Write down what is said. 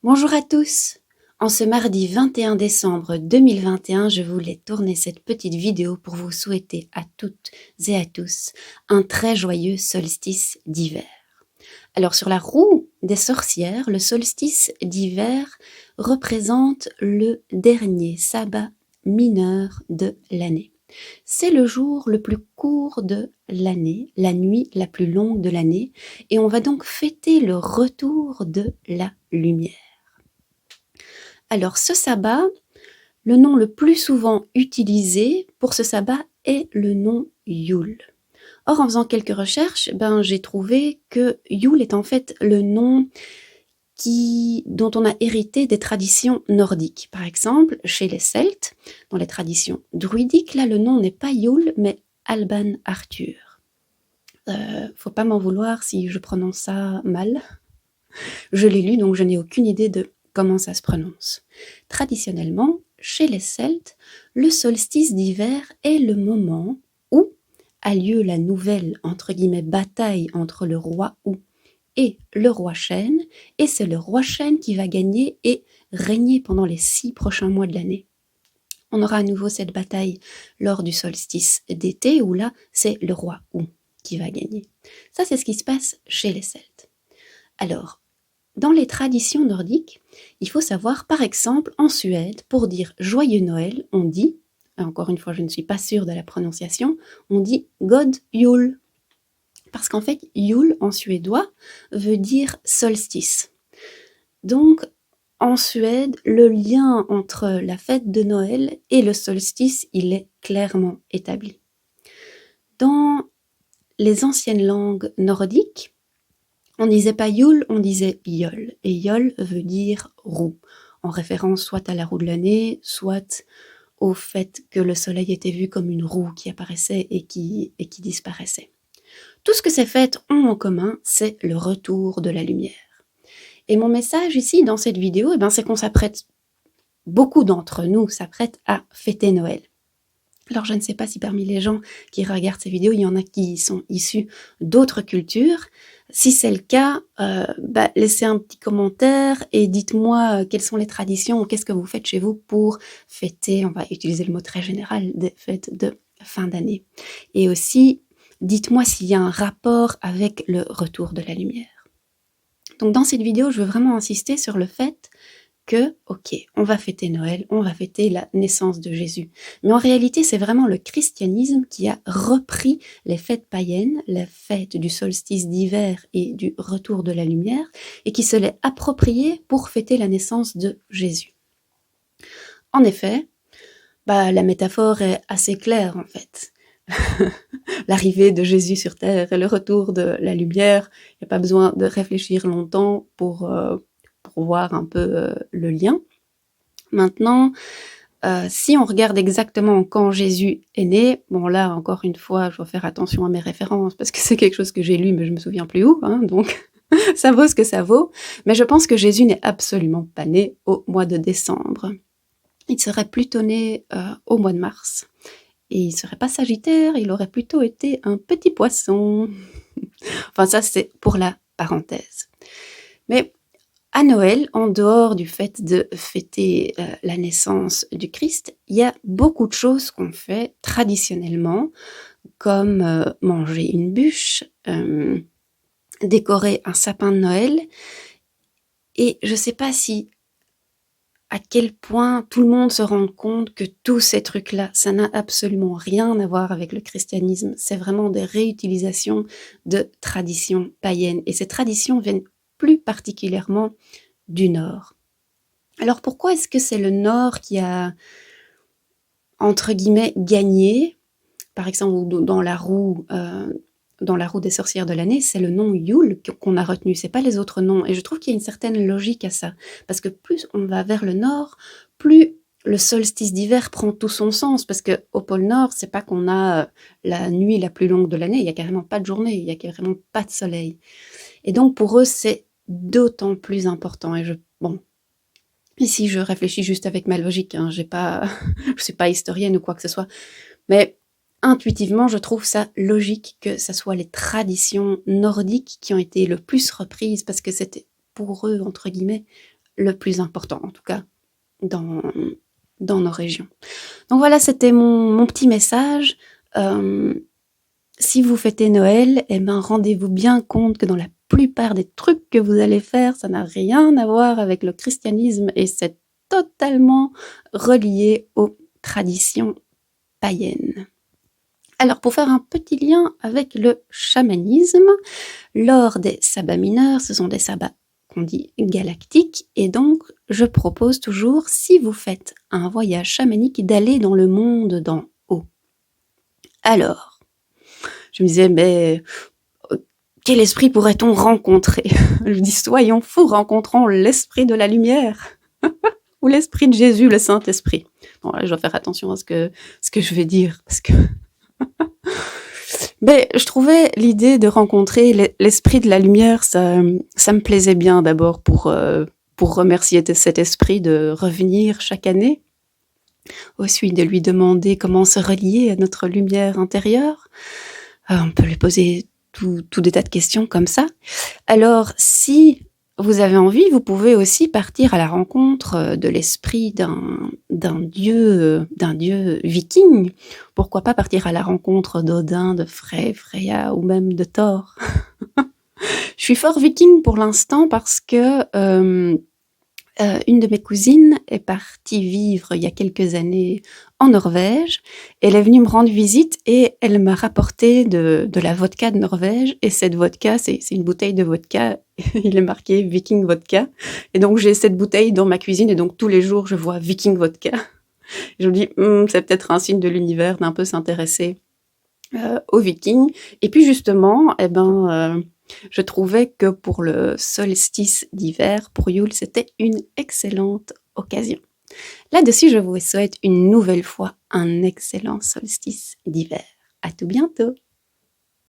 Bonjour à tous! En ce mardi 21 décembre 2021, je voulais tourner cette petite vidéo pour vous souhaiter à toutes et à tous un très joyeux solstice d'hiver. Alors sur la roue des sorcières, le solstice d'hiver représente le dernier sabbat mineur de l'année. C'est le jour le plus court de l'année, la nuit la plus longue de l'année, et on va donc fêter le retour de la lumière. Alors ce sabbat, le nom le plus souvent utilisé pour ce sabbat est le nom Yule. Or, en faisant quelques recherches, j'ai trouvé que Yule est en fait le nom dont on a hérité des traditions nordiques. Par exemple, chez les Celtes, dans les traditions druidiques, là le nom n'est pas Yule, mais Alban Arthur. Faut pas m'en vouloir si je prononce ça mal. Je l'ai lu, donc je n'ai aucune idée de comment ça se prononce. Traditionnellement, chez les Celtes, le solstice d'hiver est le moment où a lieu la nouvelle, entre guillemets, bataille entre le roi Ou et le roi Chêne, et c'est le roi Chêne qui va gagner et régner pendant les 6 prochains mois de l'année. On aura à nouveau cette bataille lors du solstice d'été, où là, c'est le roi Ou qui va gagner. Ça, c'est ce qui se passe chez les Celtes. Alors, dans les traditions nordiques, il faut savoir, par exemple, en Suède, pour dire Joyeux Noël, on dit, encore une fois, je ne suis pas sûre de la prononciation, on dit God Jul. Parce qu'en fait, Jul, en suédois, veut dire solstice. Donc, en Suède, le lien entre la fête de Noël et le solstice, il est clairement établi. Dans les anciennes langues nordiques, on disait pas Yule, on disait Yol. Et Yol veut dire roue, en référence soit à la roue de l'année, soit au fait que le soleil était vu comme une roue qui apparaissait et qui disparaissait. Tout ce que ces fêtes ont en commun, c'est le retour de la lumière. Et mon message ici, dans cette vidéo, c'est qu'on s'apprête, beaucoup d'entre nous s'apprêtent à fêter Noël. Alors je ne sais pas si parmi les gens qui regardent ces vidéos, il y en a qui sont issus d'autres cultures. Si c'est le cas, laissez un petit commentaire et dites-moi quelles sont les traditions ou qu'est-ce que vous faites chez vous pour fêter, on va utiliser le mot très général, des fêtes de fin d'année. Et aussi, dites-moi s'il y a un rapport avec le retour de la lumière. Donc dans cette vidéo, je veux vraiment insister sur le fait que, ok, on va fêter Noël, on va fêter la naissance de Jésus. Mais en réalité, c'est vraiment le christianisme qui a repris les fêtes païennes, la fête du solstice d'hiver et du retour de la lumière, et qui se l'est approprié pour fêter la naissance de Jésus. En effet, la métaphore est assez claire en fait. L'arrivée de Jésus sur terre et le retour de la lumière, il n'y a pas besoin de réfléchir longtemps pour voir un peu le lien. Maintenant, si on regarde exactement quand Jésus est né, bon là encore une fois je dois faire attention à mes références parce que c'est quelque chose que j'ai lu mais je me souviens plus où, donc ça vaut ce que ça vaut, mais je pense que Jésus n'est absolument pas né au mois de décembre. Il serait plutôt né au mois de mars, et il serait pas Sagittaire, il aurait plutôt été un petit poisson. Enfin ça c'est pour la parenthèse. Mais à Noël, en dehors du fait de fêter la naissance du Christ, il y a beaucoup de choses qu'on fait traditionnellement, comme manger une bûche, décorer un sapin de Noël. Et je ne sais pas à quel point tout le monde se rend compte que tous ces trucs-là, ça n'a absolument rien à voir avec le christianisme. C'est vraiment des réutilisations de traditions païennes. Et ces traditions viennent plus particulièrement du Nord. Alors pourquoi est-ce que c'est le Nord qui a, entre guillemets, gagné? Par exemple, dans la roue des sorcières de l'année, c'est le nom Yule qu'on a retenu, c'est pas les autres noms. Et je trouve qu'il y a une certaine logique à ça. Parce que plus on va vers le Nord, plus le solstice d'hiver prend tout son sens. Parce qu'au pôle Nord, c'est pas qu'on a la nuit la plus longue de l'année, il n'y a carrément pas de journée, il n'y a carrément pas de soleil. Et donc pour eux, c'est d'autant plus important. Et ici je réfléchis juste avec ma logique, je ne suis pas historienne ou quoi que ce soit, mais intuitivement je trouve ça logique que ce soit les traditions nordiques qui ont été le plus reprises, parce que c'était pour eux, entre guillemets, le plus important, en tout cas dans, dans nos régions. Donc voilà, c'était mon petit message. Si vous fêtez Noël, eh ben, rendez-vous bien compte que dans la plupart des trucs que vous allez faire, ça n'a rien à voir avec le christianisme et c'est totalement relié aux traditions païennes. Alors, pour faire un petit lien avec le chamanisme, lors des sabbats mineurs, ce sont des sabbats qu'on dit galactiques, et donc je propose toujours, si vous faites un voyage chamanique, d'aller dans le monde d'en haut. Alors, je me disais, mais quel esprit pourrait-on rencontrer? Je dis, soyons fous, rencontrons l'esprit de la lumière, ou l'esprit de Jésus, le Saint-Esprit. Bon, là, je dois faire attention à ce que je vais dire, parce que mais je trouvais l'idée de rencontrer l'esprit de la lumière, ça me plaisait bien d'abord pour remercier cet esprit de revenir chaque année. Ensuite, de lui demander comment se relier à notre lumière intérieure. On peut lui poser tout des tas de questions comme ça. Alors, si vous avez envie, vous pouvez aussi partir à la rencontre de l'esprit d'un dieu viking. Pourquoi pas partir à la rencontre d'Odin, de Freya ou même de Thor. Je suis fort viking pour l'instant parce que une de mes cousines est partie vivre il y a quelques années en Norvège. Elle est venue me rendre visite et elle m'a rapporté de la vodka de Norvège. Et cette vodka, c'est une bouteille de vodka. Il est marqué Viking Vodka. Et donc, j'ai cette bouteille dans ma cuisine et donc tous les jours, je vois Viking Vodka. Je me dis, c'est peut-être un signe de l'univers d'un peu s'intéresser aux Vikings. Et puis justement, je trouvais que pour le solstice d'hiver, pour Yule, c'était une excellente occasion. Là-dessus, je vous souhaite une nouvelle fois un excellent solstice d'hiver. À tout bientôt!